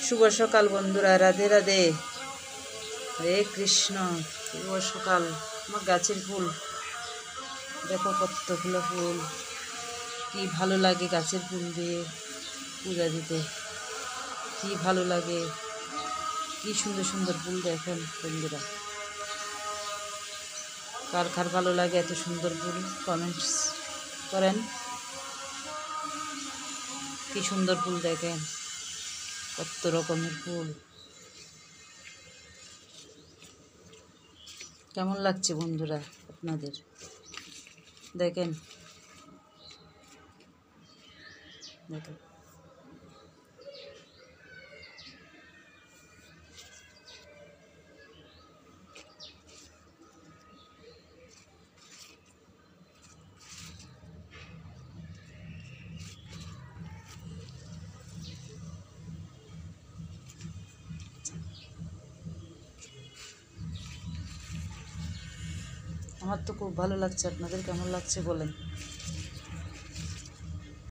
শুভ সকাল বন্ধুরা, রাধে রাধে, হরে কৃষ্ণ। শুভ সকাল। আমার গাছের ফুল দেখো, কতগুলো ফুল, কি ভালো লাগে গাছের ফুল দিয়ে পূজা দিতে, কি ভালো লাগে, কি সুন্দর সুন্দর ফুল দেখেন বন্ধুরা। কার কার ভালো লাগে এত সুন্দর ফুল কমেন্টস করেন। কি সুন্দর ফুল দেখেন, কত রকমের ফুল। কেমন লাগছে বন্ধুরা আপনাদের? দেখেন দেখেন, আমার তো খুব ভালো লাগছে। আপনাদের কেমন লাগছে বলেন।